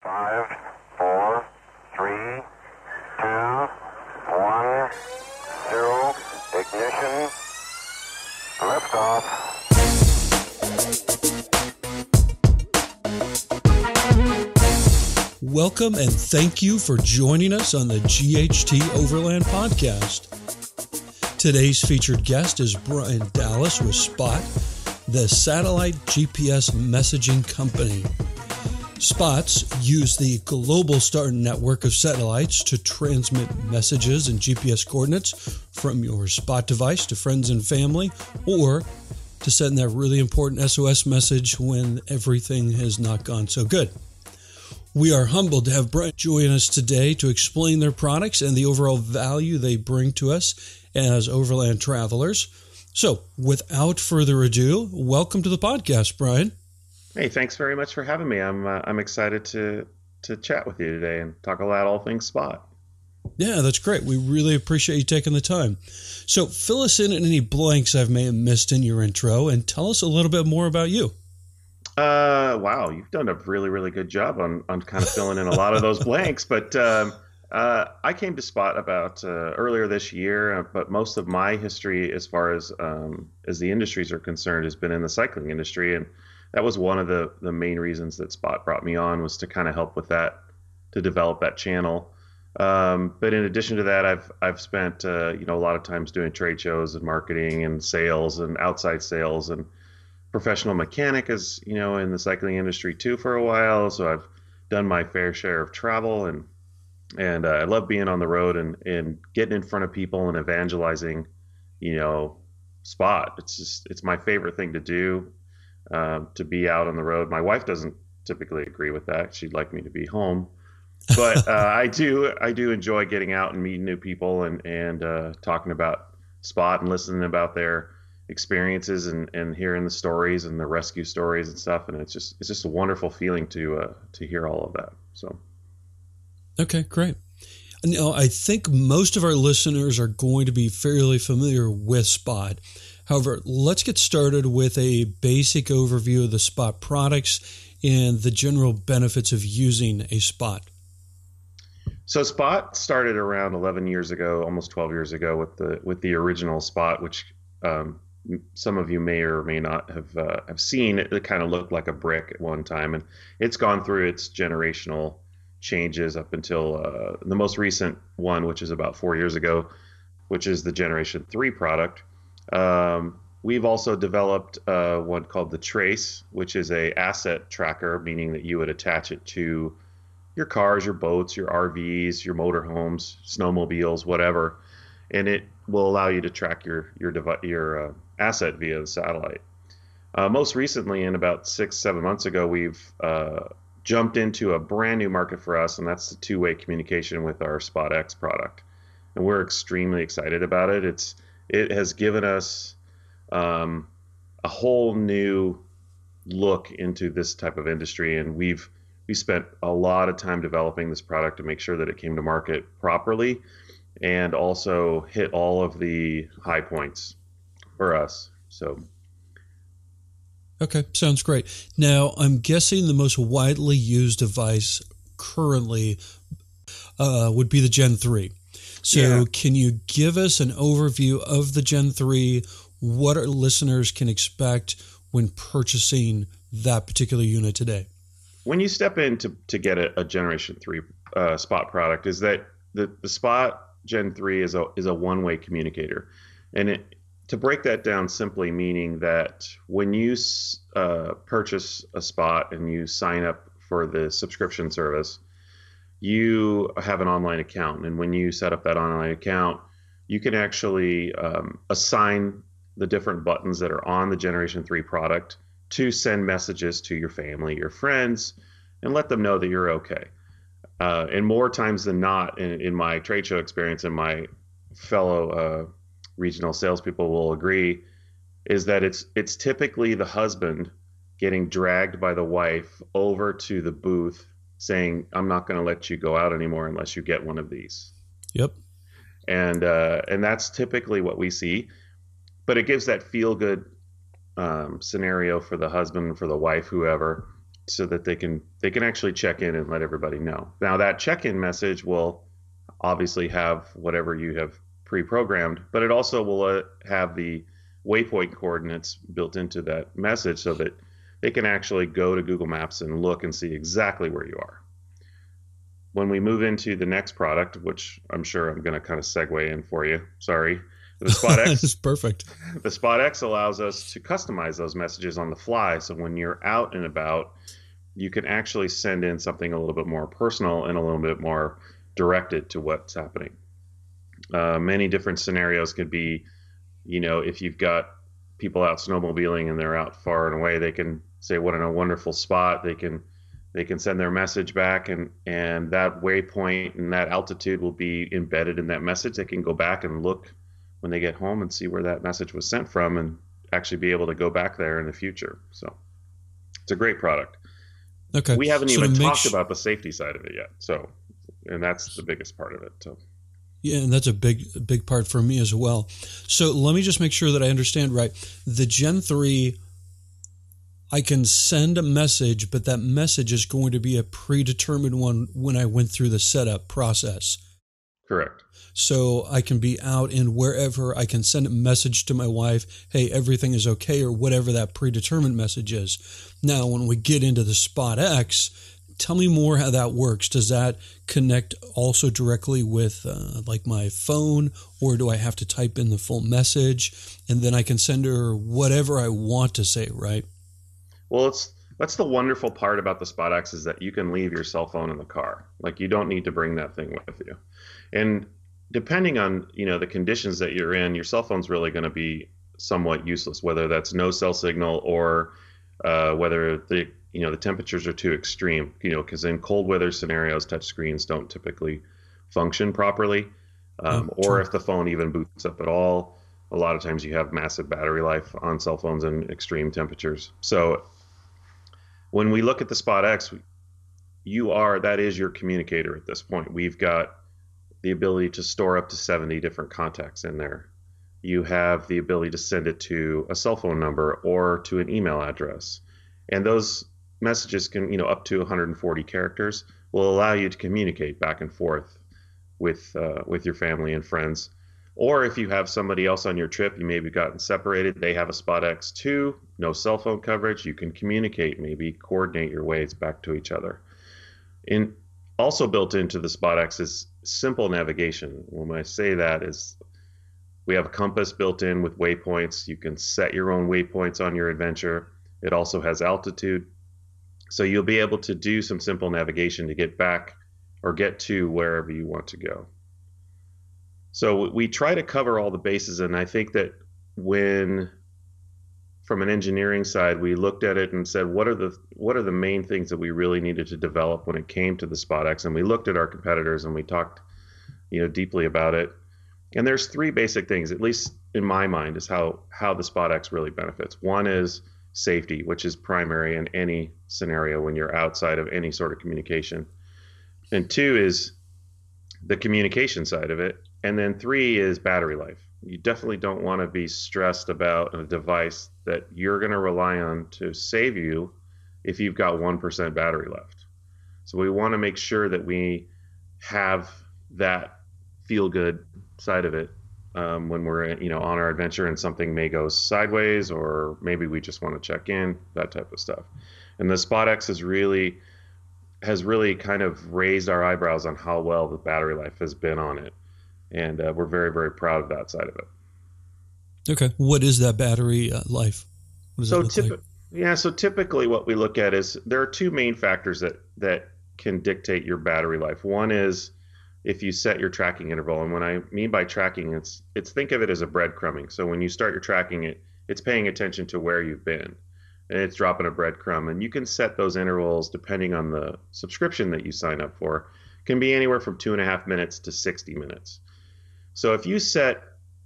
5, 4, 3, 2, 1, 0, ignition, liftoff. Welcome and thank you for joining us on the GHT Overland podcast. Today's featured guest is Brian Dallas with Spot, the satellite GPS messaging company. Spots use the global star network of satellites to transmit messages and GPS coordinates from your Spot device to friends and family, or to send that really important SOS message when everything has not gone so good. We are humbled to have Brian join us today to explain their products and the overall value they bring to us as Overland travelers. So, without further ado, welcome to the podcast, Brian. Hey, thanks very much for having me. I'm excited to chat with you today and talk about all things Spot. Yeah, that's great. We really appreciate you taking the time. So, fill us in on any blanks I may have missed in your intro and tell us a little bit more about you. Wow, you've done a really, really good job on kind of filling in a lot of those blanks. But I came to Spot about earlier this year, but most of my history as far as the industries are concerned has been in the cycling industry. And that was one of the main reasons that Spot brought me on, was to kind of help with that, to develop that channel. But in addition to that, I've spent a lot of times doing trade shows and marketing and sales and outside sales and professional mechanic, as you know, in the cycling industry too for a while. So I've done my fair share of travel, and I love being on the road and getting in front of people and evangelizing, Spot. It's my favorite thing to do. To be out on the road. My wife doesn't typically agree with that. She'd like me to be home, but I do enjoy getting out and meeting new people and talking about Spot and listening about their experiences and hearing the stories and the rescue stories and stuff. And it's just a wonderful feeling to hear all of that. So, okay, great. Now, I think most of our listeners are going to be fairly familiar with Spot. However, let's get started with a basic overview of the Spot products and the general benefits of using a Spot. So Spot started around 11 years ago, almost 12 years ago, with the original Spot, which some of you may or may not have seen. It kind of looked like a brick at one time, and it's gone through its generational changes up until the most recent one, which is about 4 years ago, which is the Generation 3 product. We've also developed one called the Trace, which is a asset tracker, meaning that you would attach it to your cars, your boats, your RVs, your motorhomes, snowmobiles, whatever, and it will allow you to track your asset via the satellite. Most recently, in about 6-7 months ago, we've jumped into a brand new market for us, and that's the two-way communication with our Spot X product, and we're extremely excited about it. It has given us a whole new look into this type of industry, and we spent a lot of time developing this product to make sure that it came to market properly and also hit all of the high points for us. So, okay, sounds great. Now, I'm guessing the most widely used device currently would be the Gen 3. So yeah. Can you give us an overview of the Gen 3, what our listeners can expect when purchasing that particular unit today? When you step in to get a Generation 3 Spot product, is that the Spot Gen 3 is a one-way communicator. And to break that down simply, meaning that when you purchase a Spot and you sign up for the subscription service, you have an online account, and when you set up that online account, you can actually assign the different buttons that are on the Generation 3 product to send messages to your family, your friends, and let them know that you're okay. And more times than not, in my trade show experience, and my fellow regional salespeople will agree, is that it's typically the husband getting dragged by the wife over to the booth saying, I'm not going to let you go out anymore unless you get one of these. Yep. And that's typically what we see, but it gives that feel good scenario for the husband, for the wife, whoever, so that they can actually check in and let everybody know. Now that check-in message will obviously have whatever you have pre-programmed, but it also will have the waypoint coordinates built into that message so that they can actually go to Google Maps and look and see exactly where you are. When we move into the next product, which I'm sure I'm going to kind of segue in for you, sorry, the Spot X. It's perfect. The Spot X allows us to customize those messages on the fly. So when you're out and about, you can actually send in something a little bit more personal and a little bit more directed to what's happening. Many different scenarios could be, if you've got people out snowmobiling and they're out far and away, they can say, what a wonderful spot. They can send their message back, and that waypoint and that altitude will be embedded in that message. They can go back and look when they get home and see where that message was sent from and actually be able to go back there in the future. So it's a great product. Okay. We haven't even talked about the safety side of it yet. So, and that's the biggest part of it. So. Yeah, and that's a big part for me as well. So let me just make sure that I understand right. The Gen 3, I can send a message, but that message is going to be a predetermined one when I went through the setup process. Correct. So I can be out and wherever I can send a message to my wife, hey, everything is okay, or whatever that predetermined message is. Now, when we get into the Spot X, tell me more how that works. Does that connect also directly with like my phone, or do I have to type in the full message and then I can send her whatever I want to say, right? Well, that's the wonderful part about the Spot X is that you can leave your cell phone in the car. Like you don't need to bring that thing with you. And depending on, the conditions that you're in, your cell phone's really going to be somewhat useless, whether that's no cell signal or whether the temperatures are too extreme, because in cold weather scenarios, touch screens don't typically function properly. Or if the phone even boots up at all, a lot of times you have massive battery life on cell phones in extreme temperatures. So when we look at the Spot X, that is your communicator at this point. We've got the ability to store up to 70 different contacts in there. You have the ability to send it to a cell phone number or to an email address. And those messages can, up to 140 characters, will allow you to communicate back and forth with your family and friends. Or if you have somebody else on your trip, you maybe gotten separated, they have a Spot X too, no cell phone coverage, you can communicate, maybe coordinate your ways back to each other. And also built into the Spot X is simple navigation. When I say that is we have a compass built in with waypoints. You can set your own waypoints on your adventure. It also has altitude. So you'll be able to do some simple navigation to get back or get to wherever you want to go. So we try to cover all the bases, and I think that from an engineering side, we looked at it and said, what are the main things that we really needed to develop when it came to the Spot X? And we looked at our competitors and we talked, deeply about it. And there's three basic things, at least in my mind, is how the Spot X really benefits. One is safety, which is primary in any scenario when you're outside of any sort of communication. And two is the communication side of it. And then three is battery life. You definitely don't want to be stressed about a device that you're going to rely on to save you if you've got 1% battery left. So we want to make sure that we have that feel-good side of it when we're on our adventure and something may go sideways, or maybe we just want to check in, that type of stuff. And the Spot X has really kind of raised our eyebrows on how well the battery life has been on it. And we're very, very proud of that side of it. Okay. What is that battery life? What does that look like? Yeah, so typically what we look at is there are two main factors that can dictate your battery life. One is if you set your tracking interval. And when I mean by tracking, it's think of it as a breadcrumbing. So when you start your tracking, it's paying attention to where you've been, and it's dropping a breadcrumb. And you can set those intervals depending on the subscription that you sign up for. It can be anywhere from 2.5 minutes to 60 minutes. So if you set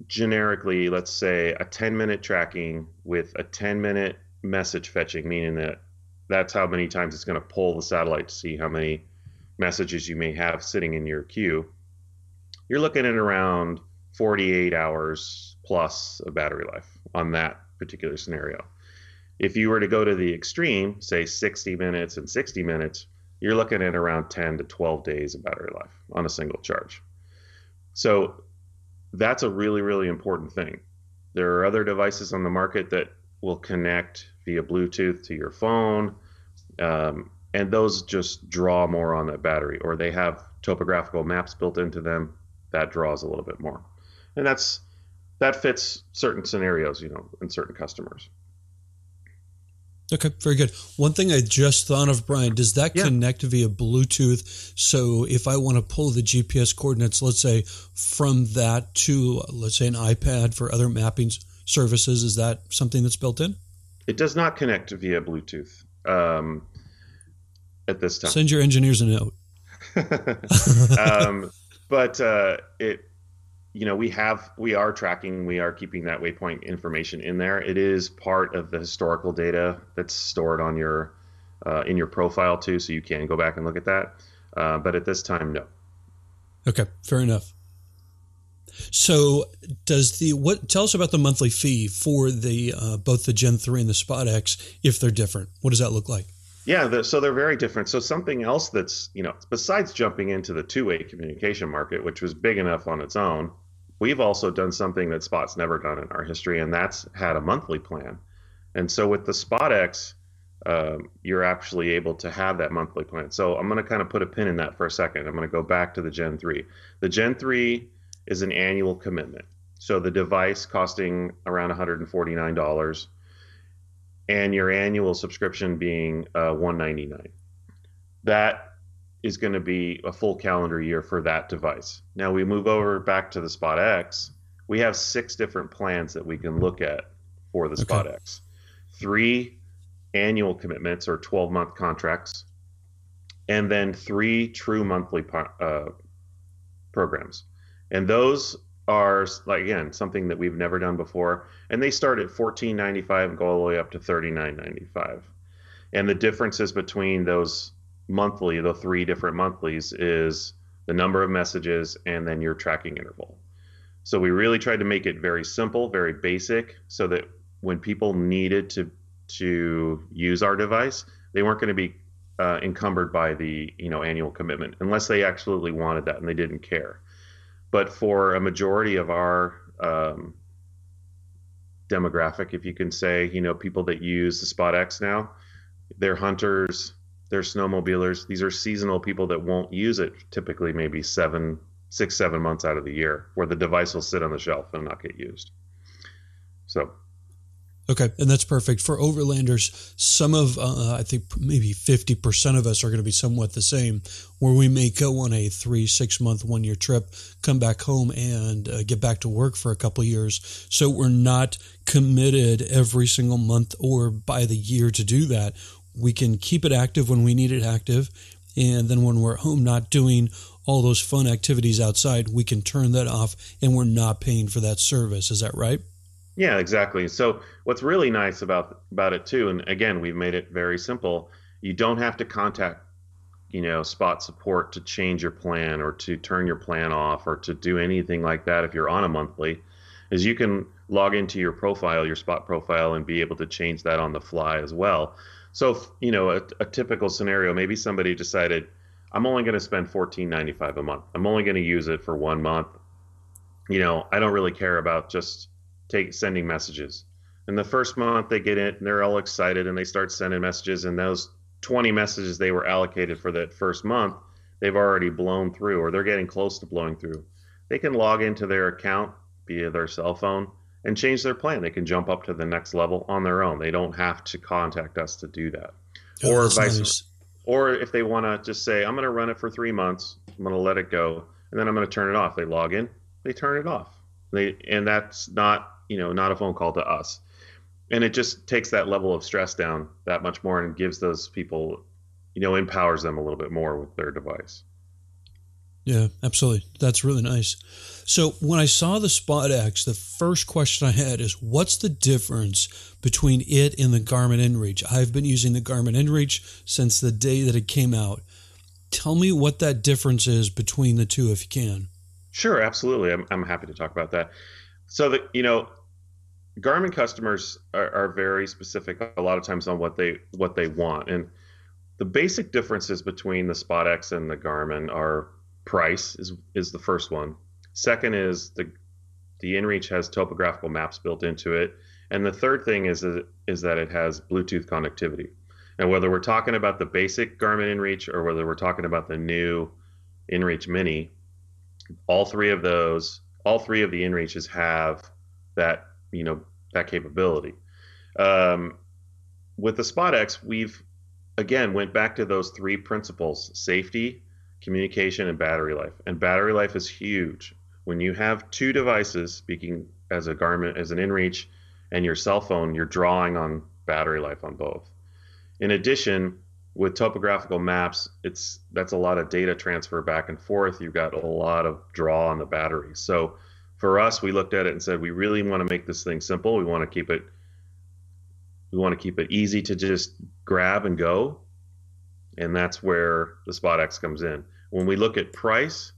generically, let's say, a 10-minute tracking with a 10-minute message fetching, meaning that's how many times it's going to pull the satellite to see how many messages you may have sitting in your queue, you're looking at around 48 hours plus of battery life on that particular scenario. If you were to go to the extreme, say 60 minutes and 60 minutes, you're looking at around 10 to 12 days of battery life on a single charge. So that's a really, really important thing. There are other devices on the market that will connect via Bluetooth to your phone, and those just draw more on that battery, or they have topographical maps built into them that draws a little bit more. And that fits certain scenarios, and certain customers. Okay, very good. One thing I just thought of, Brian, does that connect via Bluetooth? So if I want to pull the GPS coordinates, let's say from that to, let's say, an iPad for other mapping services, is that something that's built in? It does not connect via Bluetooth at this time. Send your engineers a note. But we are tracking, we are keeping that waypoint information in there. It is part of the historical data that's stored on your in your profile too, so you can go back and look at that. But at this time, no. Okay, fair enough. So tell us about the monthly fee for the both the Gen 3 and the Spot X, if they're different. What does that look like? Yeah, so they're very different. So something else that's, besides jumping into the two-way communication market, which was big enough on its own, we've also done something that Spot's never done in our history, and that's had a monthly plan. And so with the Spot X, you're actually able to have that monthly plan. So I'm going to kind of put a pin in that for a second. I'm going to go back to the Gen 3. The Gen 3 is an annual commitment. So the device costing around $149, and your annual subscription being $199. That is going to be a full calendar year for that device. Now we move over back to the Spot X. We have 6 different plans that we can look at for the Spot X. 3 annual commitments or 12-month contracts, and then 3 true monthly programs. And those are, again, something that we've never done before. And they start at $14.95 and go all the way up to $39.95. And the differences between those monthly, the 3 different monthlies, is the number of messages and then your tracking interval. So we really tried to make it very simple, very basic, so that when people needed to use our device, they weren't going to be encumbered by the annual commitment, unless they absolutely wanted that and they didn't care. But for a majority of our demographic, if you can say, people that use the Spot X now, they're hunters, they're snowmobilers. These are seasonal people that won't use it typically maybe 6, 7 months out of the year, where the device will sit on the shelf and not get used. So. Okay, and that's perfect. For Overlanders, some of, I think maybe 50% of us are going to be somewhat the same, where we may go on a 3-6 month, 1 year trip, come back home and get back to work for a couple of years. So we're not committed every single month or by the year to do that. We can keep it active when we need it active. And then when we're home not doing all those fun activities outside, we can turn that off and we're not paying for that service. Is that right? Yeah, exactly. So what's really nice about it too, and again, we've made it very simple. You don't have to contact, Spot support to change your plan or to turn your plan off or to do anything like that if you're on a monthly, is you can log into your profile, your Spot profile, and be able to change that on the fly as well. So, a typical scenario, maybe somebody decided, I'm only going to spend $14.95 a month. I'm only going to use it for 1 month. I don't really care about just sending messages. And the first month they get it and they're all excited and they start sending messages, and those 20 messages they were allocated for that first month, they've already blown through, or they're getting close to blowing through. They can log into their account via their cell phone and change their plan. They can jump up to the next level on their own. They don't have to contact us to do that. Or vice versa. Or if they want to just say, I'm going to run it for 3 months, I'm going to let it go, and then I'm going to turn it off. They log in, they turn it off. And that's not a phone call to us. And it just takes that level of stress down that much more and gives those people, empowers them a little bit more with their device. Yeah, absolutely. That's really nice. So when I saw the Spot X, the first question I had is, what's the difference between it and the Garmin inReach? I've been using the Garmin inReach since the day that it came out. Tell me what that difference is between the two, if you can. Sure, absolutely. I'm happy to talk about that. So Garmin customers are very specific a lot of times on what they want, and the basic differences between the Spot X and the Garmin are price is the first one. Second is the InReach has topographical maps built into it, and the third thing is that it has Bluetooth connectivity. And whether we're talking about the basic Garmin InReach or whether we're talking about the new InReach Mini, all three of the InReaches have that that capability. With the Spot X, we've again went back to those three principles: safety, communication, and battery life. And battery life is huge. When you have two devices, speaking as a Garmin, as an InReach, and your cell phone, you're drawing on battery life on both. In addition, with topographical maps, that's a lot of data transfer back and forth. You've got a lot of draw on the battery. So for us, we looked at it and said, we really want to make this thing simple. We want to keep it easy to just grab and go. And that's where the Spot X comes in. When we look at price,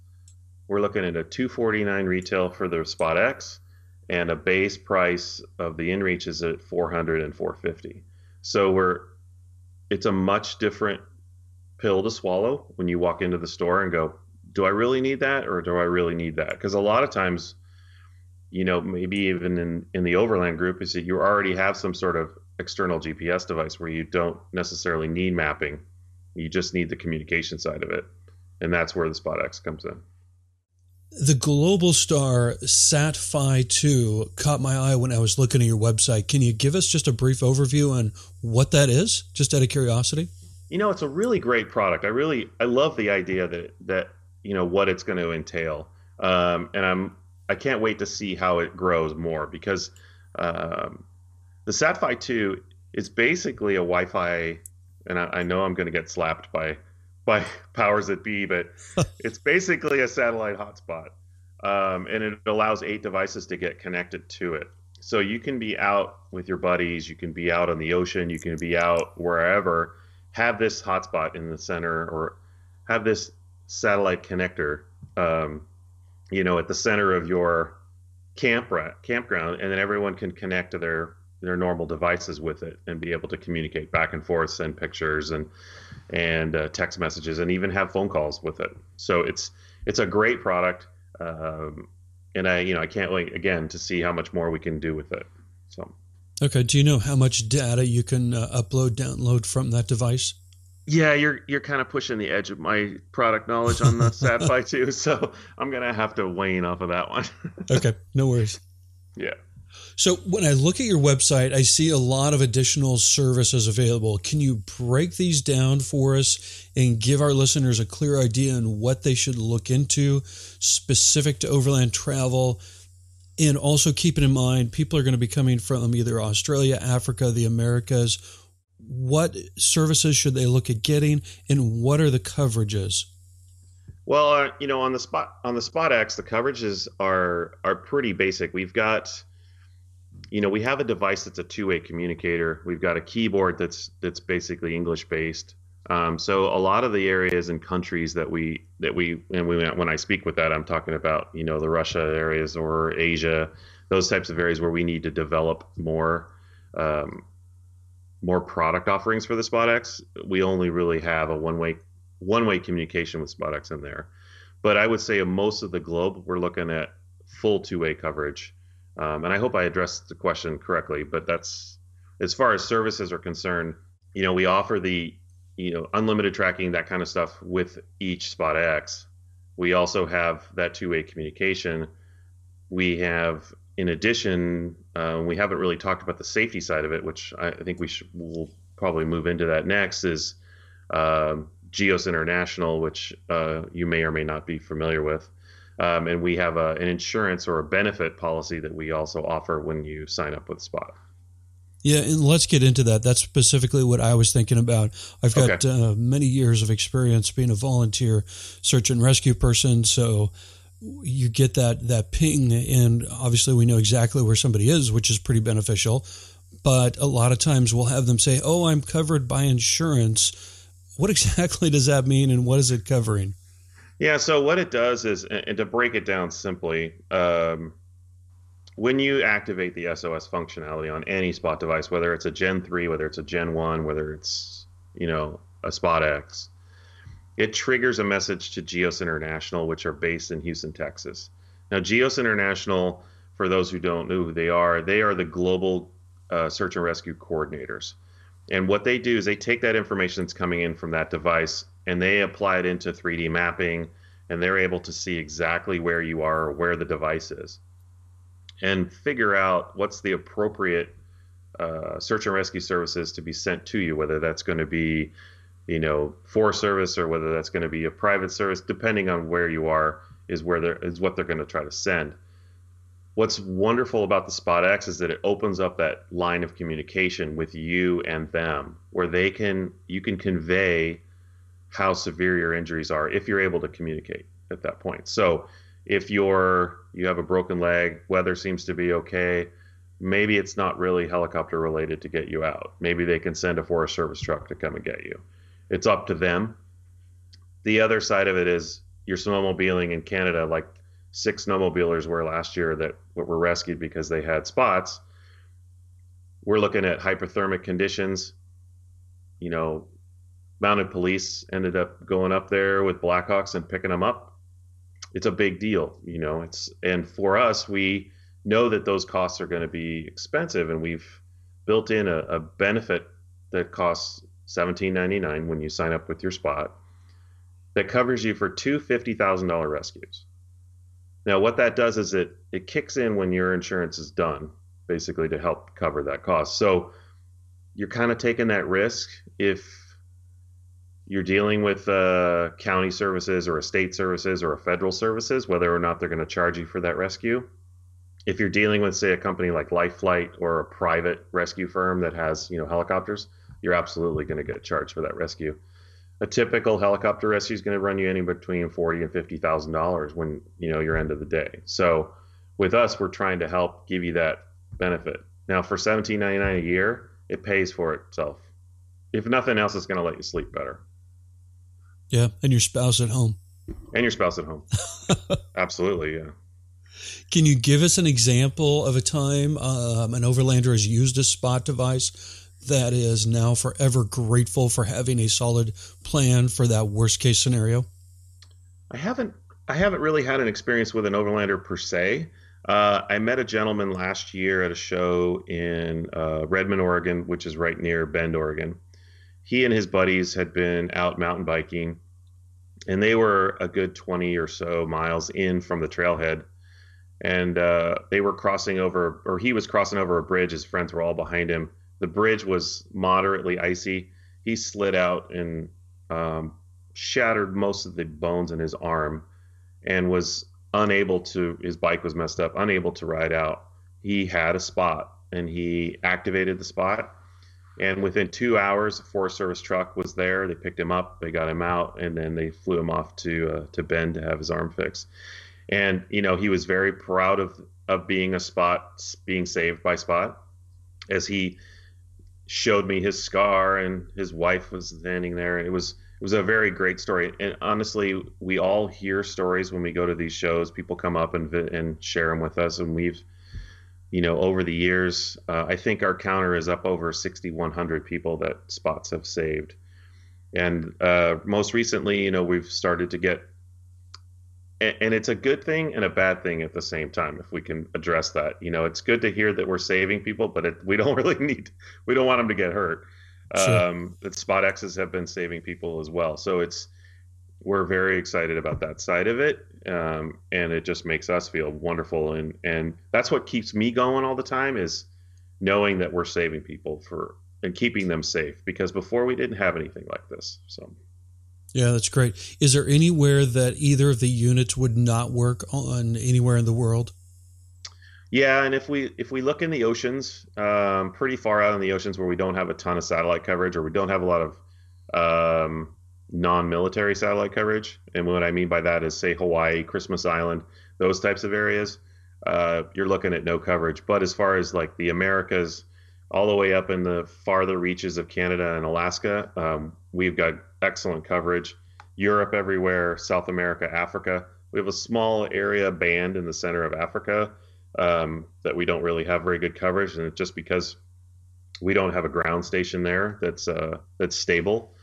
we're looking at a $249 retail for the Spot X, and a base price of the InReach is at $400 and $450. So it's a much different pill to swallow when you walk into the store and go, do I really need that, or do I really need that? Because a lot of times, maybe even in the Overland group, is that you already have some sort of external GPS device where you don't necessarily need mapping. You just need the communication side of it. And that's where the Spot X comes in. The Globalstar Sat-Fi 2 caught my eye when I was looking at your website. Can you give us just a brief overview on what that is, just out of curiosity? It's a really great product. I love the idea that what it's going to entail. And I can't wait to see how it grows more, because the Sat-Fi 2 is basically a Wi-Fi, and I know I'm going to get slapped by powers that be, but it's basically a satellite hotspot, and it allows 8 devices to get connected to it. So you can be out with your buddies, you can be out on the ocean, you can be out wherever, have this hotspot in the center, or have this satellite connector, at the center of your campground, and then everyone can connect to their normal devices with it and be able to communicate back and forth, send pictures and text messages, and even have phone calls with it. So it's a great product, and I can't wait again to see how much more we can do with it. So okay, do you know how much data you can download from that device? Yeah, you're kind of pushing the edge of my product knowledge on the Sat-Fi 2, so I'm gonna have to wane off of that one. Okay, no worries. Yeah. So when I look at your website, I see a lot of additional services available. Can you break these down for us and give our listeners a clear idea on what they should look into specific to overland travel? And also keeping in mind, people are going to be coming from either Australia, Africa, the Americas. What services should they look at getting, and what are the coverages? Well, on the Spot X, the coverages are pretty basic. We've got we have a device that's a two-way communicator. We've got a keyboard that's basically English-based. So a lot of the areas and countries when I speak with that, I'm talking about the Russia areas or Asia, those types of areas where we need to develop more product offerings for the Spot X. We only really have a one-way communication with Spot X in there. But I would say most of the globe, we're looking at full two-way coverage. And I hope I addressed the question correctly, but that's, as far as services are concerned, we offer the, unlimited tracking, that kind of stuff with each Spot X. We also have that two-way communication. We have, in addition, we haven't really talked about the safety side of it, which I think we'll probably move into that next, is GEOS International, which you may or may not be familiar with. And we have an insurance or a benefit policy that we also offer when you sign up with Spot. Yeah, and let's get into that. That's specifically what I was thinking about. I've got many years of experience being a volunteer search and rescue person, so you get that ping, and obviously we know exactly where somebody is, which is pretty beneficial. But a lot of times we'll have them say, "Oh, I'm covered by insurance." What exactly does that mean, and what is it covering? Yeah, so what it does is, and to break it down simply, when you activate the SOS functionality on any Spot device, whether it's a Gen 3, whether it's a Gen 1, whether it's, a Spot X, it triggers a message to GEOS International, which are based in Houston, Texas. Now, GEOS International, for those who don't know who they are the global search and rescue coordinators. And what they do is they take that information that's coming in from that device and they apply it into 3D mapping, and they're able to see exactly where you are or where the device is and figure out what's the appropriate search and rescue services to be sent to you, whether that's going to be, Forest Service or whether that's going to be a private service, depending on where you are, is what they're going to try to send. What's wonderful about the Spot X is that it opens up that line of communication with you and them, where you can convey how severe your injuries are if you're able to communicate at that point. So if you have a broken leg, weather seems to be okay, maybe it's not really helicopter related to get you out. Maybe they can send a Forest Service truck to come and get you. It's up to them. The other side of it is you're snowmobiling in Canada, like 6 snowmobilers were last year that were rescued because they had spots. We're looking at hypothermic conditions. Mounted police ended up going up there with Blackhawks and picking them up. It's a big deal, and for us, we know that those costs are going to be expensive, and we've built in a benefit that costs $17.99 when you sign up with your Spot that covers you for 2 $50,000 rescues. Now, what that does is it kicks in when your insurance is done, basically to help cover that cost. So you're kind of taking that risk if you're dealing with county services or a state services or a federal services, whether or not they're going to charge you for that rescue. If you're dealing with, say, a company like Life Flight or a private rescue firm that has, helicopters, you're absolutely going to get charged for that rescue. A typical helicopter rescue is going to run you anywhere between $40,000 and $50,000 when you're end of the day. So with us, we're trying to help give you that benefit. Now, for $17.99 a year, it pays for itself. If nothing else, it's going to let you sleep better. Yeah, and your spouse at home. Absolutely, yeah. Can you give us an example of a time an Overlander has used a Spot device that is now forever grateful for having a solid plan for that worst case scenario? I haven't really had an experience with an Overlander per se. I met a gentleman last year at a show in Redmond, Oregon, which is right near Bend, Oregon. He and his buddies had been out mountain biking, and they were a good 20 or so miles in from the trailhead. And they were crossing over, or he was crossing over a bridge. His friends were all behind him. The bridge was moderately icy. He slid out and shattered most of the bones in his arm and was his bike was messed up, unable to ride out. He had a Spot, and he activated the Spot. And within 2 hours, a Forest Service truck was there. They picked him up, they got him out, and then they flew him off to Bend to have his arm fixed. And, he was very proud of being a Spot, being saved by Spot, as he showed me his scar and his wife was standing there. It was a very great story. And honestly, we all hear stories when we go to these shows. People come up and share them with us. And we've, over the years, I think our counter is up over 6,100 people that Spots have saved. And most recently, we've started to get, and it's a good thing and a bad thing at the same time, if we can address that. It's good to hear that we're saving people, but we don't want them to get hurt. Sure. The Spot X's have been saving people as well. So we're very excited about that side of it. And it just makes us feel wonderful. And that's what keeps me going all the time, is knowing that we're saving people and keeping them safe, because before we didn't have anything like this. So. Yeah, that's great. Is there anywhere that either of the units would not work on anywhere in the world? Yeah, and if we look in the oceans, pretty far out in the oceans where we don't have a ton of satellite coverage, or we don't have a lot of non-military satellite coverage, and what I mean by that is, say, Hawaii, Christmas Island, those types of areas, you're looking at no coverage. But as far as like the Americas, all the way up in the farther reaches of Canada and Alaska, we've got excellent coverage. Europe everywhere, South America, Africa. We have a small area band in the center of Africa, that we don't really have very good coverage, and it's just because we don't have a ground station there that's stable.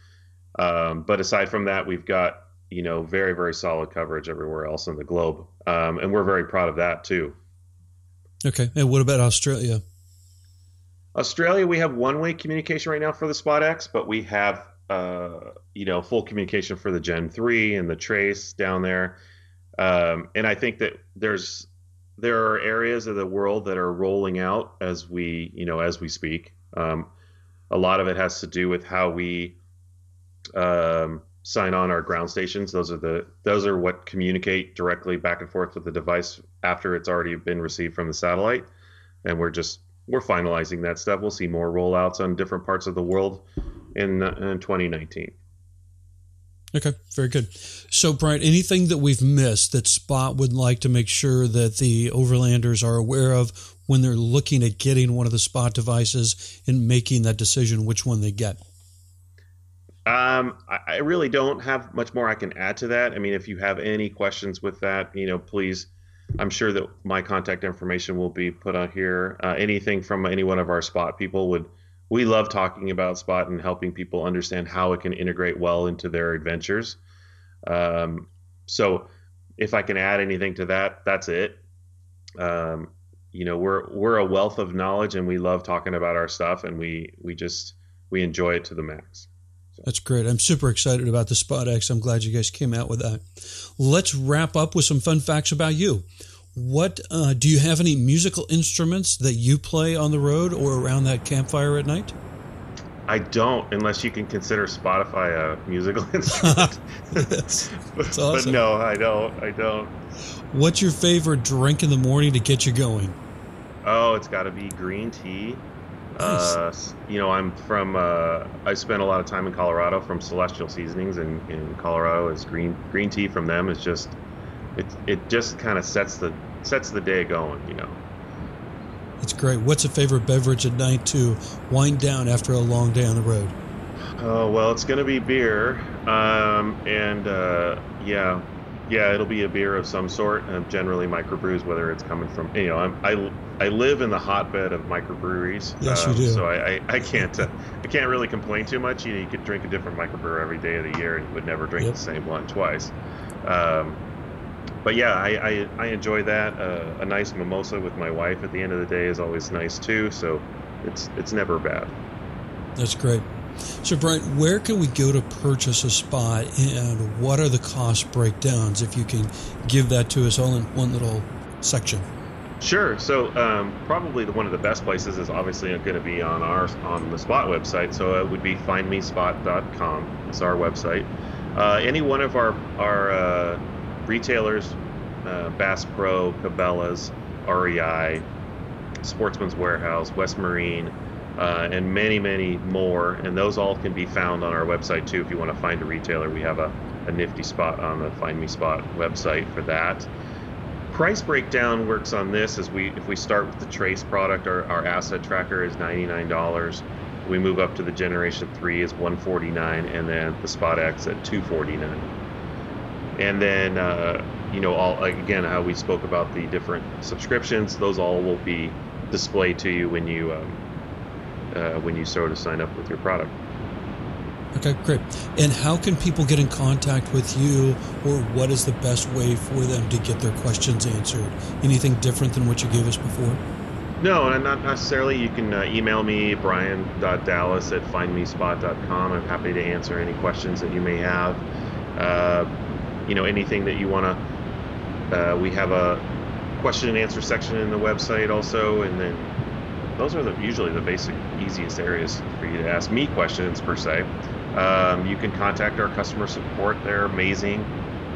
But aside from that, we've got very, very solid coverage everywhere else in the globe, and we're very proud of that too. Okay, and what about Australia? Australia, we have one-way communication right now for the Spot X, but we have full communication for the Gen 3 and the Trace down there. And I think that there are areas of the world that are rolling out as we speak. A lot of it has to do with how we sign on our ground stations. Those are what communicate directly back and forth with the device after it's already been received from the satellite. And we're finalizing that stuff. We'll see more rollouts on different parts of the world in 2019. Okay, very good. So, Brian, anything that we've missed that Spot would like to make sure that the Overlanders are aware of when they're looking at getting one of the Spot devices and making that decision which one they get? I really don't have much more I can add to that. I mean, if you have any questions with that, please, I'm sure that my contact information will be put on here. Anything from any one of our Spot people we love talking about Spot and helping people understand how it can integrate well into their adventures. So if I can add anything to that, that's it. We're a wealth of knowledge, and we love talking about our stuff, and we enjoy it to the max. So. That's great. I'm super excited about the Spot X. I'm glad you guys came out with that. Let's wrap up with some fun facts about you. What do you have any musical instruments that you play on the road or around that campfire at night? I don't, unless you can consider Spotify a musical instrument. That's awesome. But no, I don't. What's your favorite drink in the morning to get you going? Oh, it's got to be green tea. Nice. I'm from. I spent a lot of time in Colorado from Celestial Seasonings, and in Colorado is green tea from them is just. It just kind of sets the day going, That's great. What's a favorite beverage at night to wind down after a long day on the road? Oh, well, it's going to be beer. It'll be a beer of some sort, generally microbrews, whether it's coming from, I live in the hotbed of microbreweries. Yes, you do. So I can't really complain too much. You could drink a different microbrewer every day of the year, and you would never drink the same one twice. But yeah, I enjoy that. A nice mimosa with my wife at the end of the day is always nice too. So it's never bad. That's great. So Brian, where can we go to purchase a Spot, and what are the cost breakdowns? If you can give that to us all in one little section. Sure. So probably one of the best places is obviously going to be on the Spot website. So it would be findmespot.com. It's our website. Any one of our retailers, Bass Pro, Cabela's, REI, Sportsman's Warehouse, West Marine, and many, many more. And those all can be found on our website too. If you want to find a retailer, we have a nifty spot on the Find Me Spot website for that. Price breakdown works on this if we start with the Trace product, our asset tracker is $99. We move up to the Generation 3 is $149, and then the Spot X at $249. And then, all again, how we spoke about the different subscriptions, those all will be displayed to you when you sort of sign up with your product. Okay, great. And how can people get in contact with you, or what is the best way for them to get their questions answered? Anything different than what you gave us before? No, not necessarily. You can email me, brian.dallas@findmespot.com. I'm happy to answer any questions that you may have. Anything that you want to, we have a question and answer section in the website also, and then those are usually the basic, easiest areas for you to ask me questions per se. You can contact our customer support. They're amazing.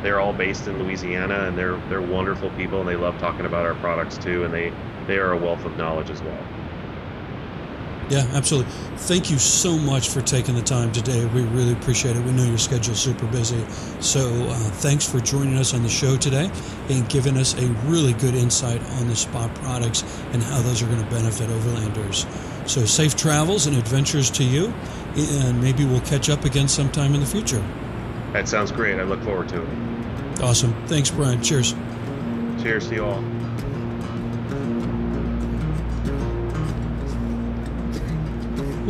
They're all based in Louisiana, and they're wonderful people, and they love talking about our products too, and they are a wealth of knowledge as well. Yeah, absolutely. Thank you so much for taking the time today. We really appreciate it. We know your schedule's super busy. So thanks for joining us on the show today and giving us a really good insight on the Spot products and how those are going to benefit Overlanders. So safe travels and adventures to you, and maybe we'll catch up again sometime in the future. That sounds great. I look forward to it. Awesome. Thanks, Brian. Cheers. Cheers to you all.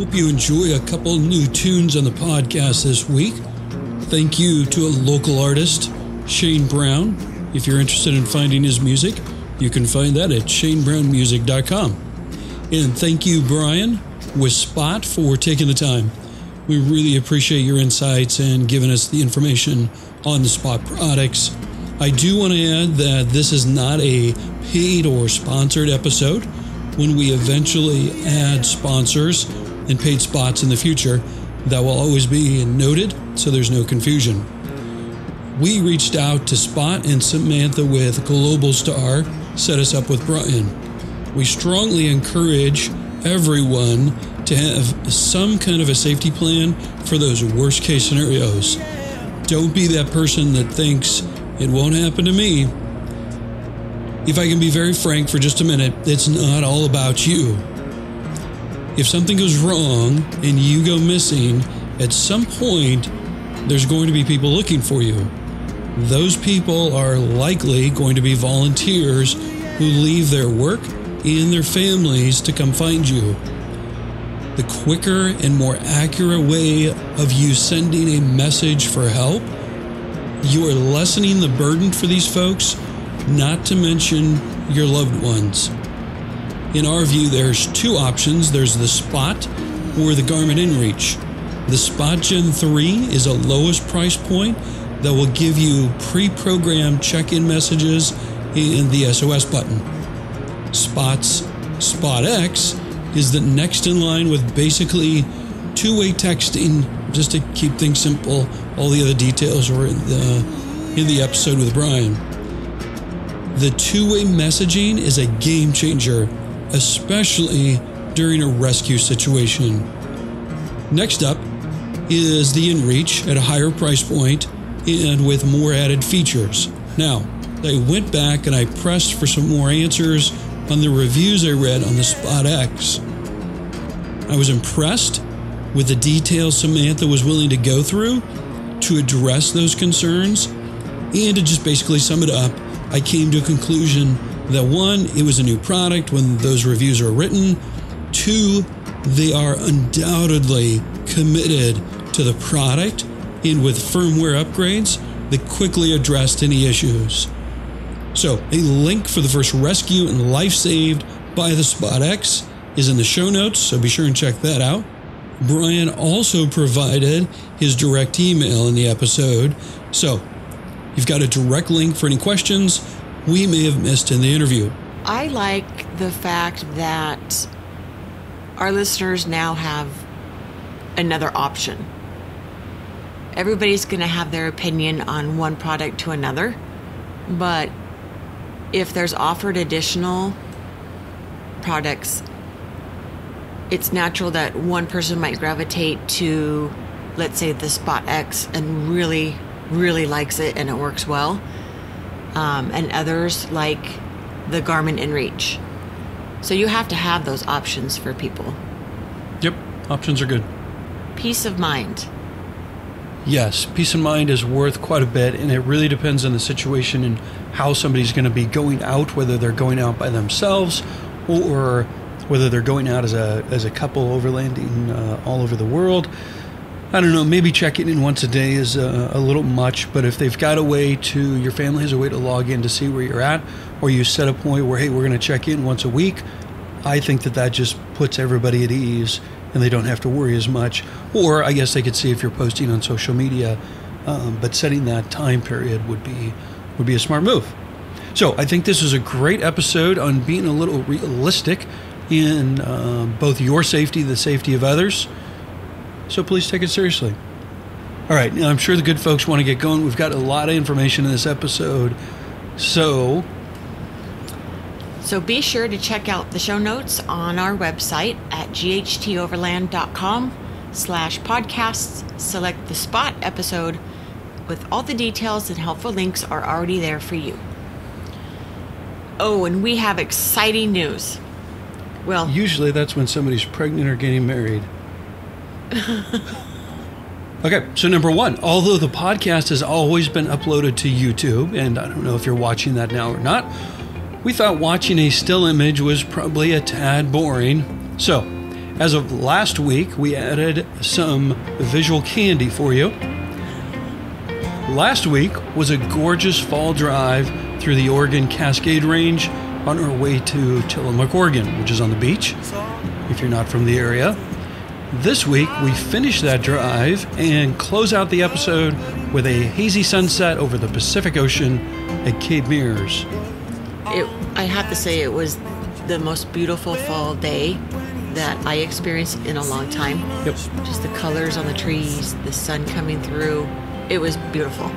Hope you enjoy a couple new tunes on the podcast this week. Thank you to a local artist, Shane Brown. If you're interested in finding his music, you can find that at shanebrownmusic.com. And thank you, Brian, with Spot, for taking the time. We really appreciate your insights and giving us the information on the Spot products. I do want to add that this is not a paid or sponsored episode. When we eventually add sponsors and paid spots in the future, that will always be noted so there's no confusion. We reached out to Spot, and Samantha with Global Star set us up with Brian. We strongly encourage everyone to have some kind of a safety plan for those worst case scenarios. Don't be that person that thinks it won't happen to me. If I can be very frank for just a minute, it's not all about you. If something goes wrong and you go missing, at some point, there's going to be people looking for you. Those people are likely going to be volunteers who leave their work and their families to come find you. The quicker and more accurate way of you sending a message for help, you are lessening the burden for these folks, not to mention your loved ones. In our view, there's two options. There's the Spot or the Garmin InReach. The Spot Gen 3 is a lowest price point that will give you pre-programmed check-in messages and the SOS button. Spot's Spot X is the next in line with basically two-way texting, just to keep things simple. All the other details are in the episode with Brian. The two-way messaging is a game changer, especially during a rescue situation. Next up is the InReach at a higher price point and with more added features. Now, I went back and I pressed for some more answers on the reviews I read on the Spot X. I was impressed with the details Samantha was willing to go through to address those concerns, and to just basically sum it up, I came to a conclusion that one, it was a new product when those reviews are written. Two, they are undoubtedly committed to the product, and with firmware upgrades, they quickly addressed any issues. So, a link for the first rescue and life saved by the Spot X is in the show notes, so be sure and check that out. Brian also provided his direct email in the episode, so you've got a direct link for any questions we may have missed in the interview. I like the fact that our listeners now have another option. Everybody's going to have their opinion on one product to another, but if there's offered additional products, it's natural that one person might gravitate to, let's say, the Spot X and really, really likes it and it works well. And others like the Garmin InReach. So you have to have those options for people. Yep, options are good. Peace of mind. Yes, peace of mind is worth quite a bit, and it really depends on the situation and how somebody's going to be going out, whether they're going out by themselves or whether they're going out as a couple overlanding all over the world. I don't know, maybe checking in once a day is a little much, but if they've got a way to, your family has a way to log in to see where you're at, or you set a point where, hey, we're going to check in once a week, I think that just puts everybody at ease and they don't have to worry as much. Or I guess they could see if you're posting on social media, but setting that time period would be a smart move. So I think this is a great episode on being a little realistic in both your safety, the safety of others. So please take it seriously. All right, now I'm sure the good folks want to get going. We've got a lot of information in this episode. So be sure to check out the show notes on our website at ghteoverland.com/podcasts. Select the Spot episode with all the details and helpful links are already there for you. Oh, and we have exciting news. Well, usually that's when somebody's pregnant or getting married. Okay, so number one, although the podcast has always been uploaded to YouTube, and I don't know if you're watching that now or not, we thought watching a still image was probably a tad boring. So, As of last week, we added some visual candy for you. Last week was a gorgeous fall drive through the Oregon Cascade Range on our way to Tillamook, Oregon, which is on the beach, if you're not from the area. This week, we finish that drive and close out the episode with a hazy sunset over the Pacific Ocean at Cape Mears. I have to say it was the most beautiful fall day that I experienced in a long time. Yep. Just the colors on the trees, the sun coming through. It was beautiful.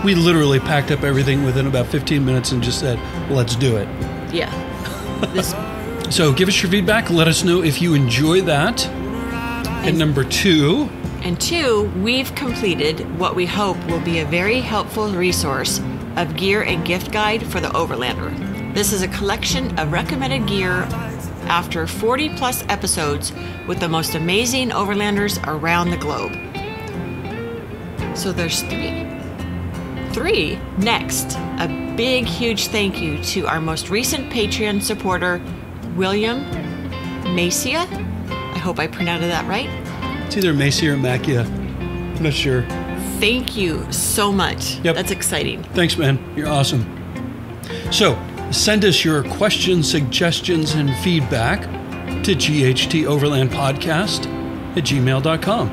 We literally packed up everything within about 15 minutes and just said, let's do it. Yeah. So give us your feedback. Let us know if you enjoy that. And number 2. And 2, we've completed what we hope will be a very helpful resource of gear and gift guide for the Overlander. This is a collection of recommended gear after 40 plus episodes with the most amazing Overlanders around the globe. So there's 3. Next, a big, huge thank you to our most recent Patreon supporter, William Macia. I hope I pronounced that right. It's either Macy or Macia. I'm not sure. Thank you so much. Yep. That's exciting. Thanks, man. You're awesome. So, send us your questions, suggestions, and feedback to ghtOverlandPodcast@gmail.com.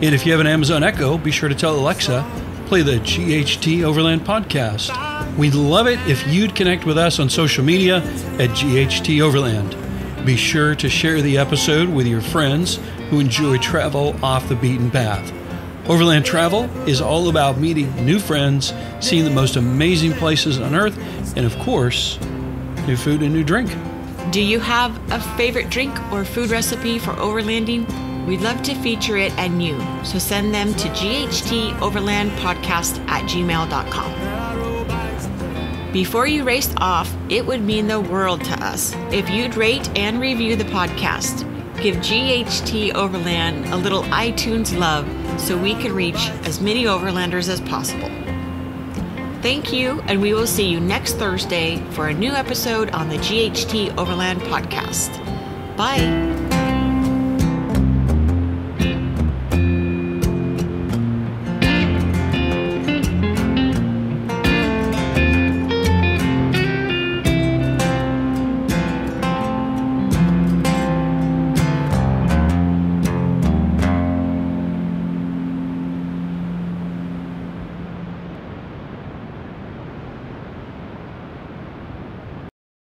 And if you have an Amazon Echo, be sure to tell Alexa, play the GHT Overland Podcast. We'd love it if you'd connect with us on social media at GHT Overland. Be sure to share the episode with your friends who enjoy travel off the beaten path. Overland travel is all about meeting new friends, seeing the most amazing places on Earth, and of course, new food and new drink. Do you have a favorite drink or food recipe for overlanding? We'd love to feature it and you, so send them to ghtOverlandPodcast@gmail.com. Before you race off, it would mean the world to us if you'd rate and review the podcast. Give GHT Overland a little iTunes love so we can reach as many Overlanders as possible. Thank you, and we will see you next Thursday for a new episode on the GHT Overland Podcast. Bye.